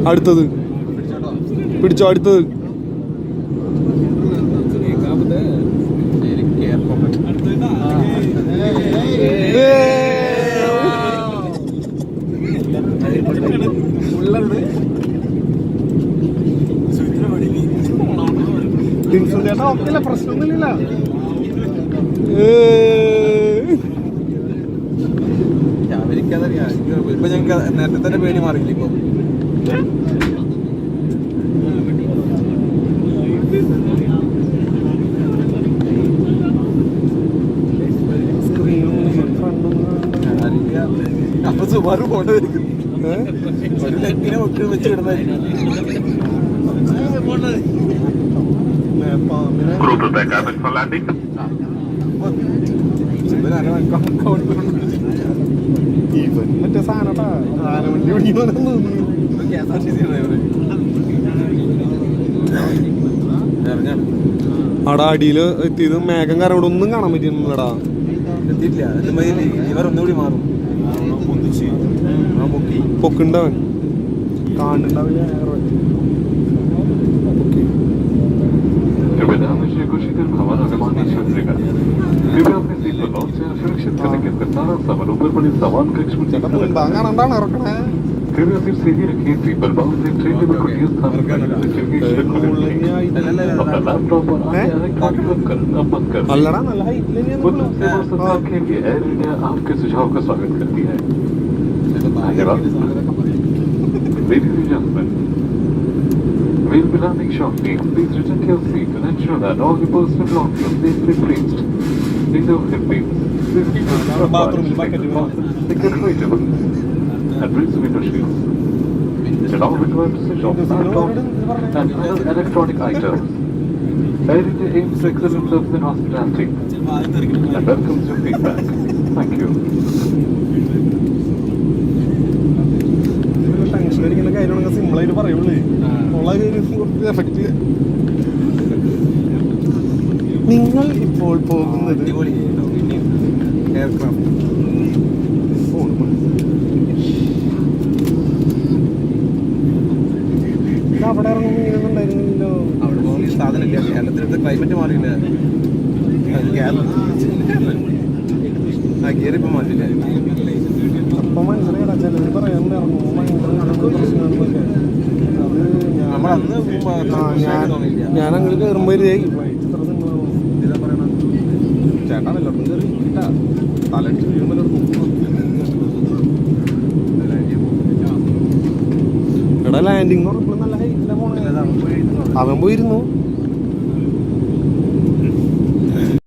അടുത്തത് പിടിച്ചോ, അടുത്തത്. പ്രശ്നമൊന്നുമില്ല. ഇപ്പൊ ഞങ്ങൾക്ക് നേരത്തെ തന്നെ പേടി മാറിയില്ല. ഇപ്പൊ അപ്പൊ സുമാറ് പോണ്ടായിരിക്കും. ഒരു ലെക്കിനെ ഒട്ടി വെച്ച് കിടന്നായിരിക്കും. മറ്റേ സാധനട്ടാ ആനവണ്ടി പിടിക്കുന്നോ. അവിടെ അടിയില് എത്തിയത് മേഘം കാരണം ഇവിടെ ഒന്നും കാണാൻ പറ്റില്ലടാ. എത്തിയിട്ടില്ല. ഇവർ ഒന്നുകൂടി മാറും. പൊക്കുണ്ടവൻ കാണുന്നുണ്ടാവില്ല. കാണണ്ടാണ് ഇറക്കണേ. അല്ലടാ നല്ല ഹൈറ്റിൽ आपके सुझाव का स्वागत करती है. Ladies and gentlemen, we'll be landing shortly. Please return to your seat and ensure that all your personal belongings are safely placed in the overhead. Please keep your decorative and raise window shields. Along with your switch off laptops and other electronic items. Air India aims to excel in service and hospitality and welcomes your feedback. Thank you. സിമ്പിളായിട്ട് പറയുള്ളൂ. Effect. നിങ്ങൾ ഇപ്പോൾ പോകുന്നത് aircraft. അവിടെ ഇറങ്ങുമ്പോൾ ഇങ്ങനെയൊന്നുണ്ടായിരുന്നില്ലല്ലോ. അവിടെ പോകുന്ന സാധനമില്ല. കേരളത്തിലത്തെ ക്ലൈമറ്റ് മാറിയില്ല. ഗിയറിപ്പോൾ മാറ്റില്ല. അപ്പം മനസ്സിലായിടാ. ചിലർ പറയാറുണ്ട് ഇറങ്ങുമ്പോൾ ഭയങ്കര പ്രശ്നങ്ങളൊക്കെ. ഞാൻ അങ്ങനെ കയറുമ്പോൾ ഇത്ര സിമ്പിളാവും. ഇതിലാ പറയണ ചേട്ടാ എല്ലാവർക്കും കയറി കിട്ടാ തലടിച്ച് വീഴുമ്പോൾ എടാ ലാൻഡിങ് പറഞ്ഞപ്പോൾ നല്ല ഹൈറ്റിലാണ് പോണേ. അവൻ പോയിരുന്നു.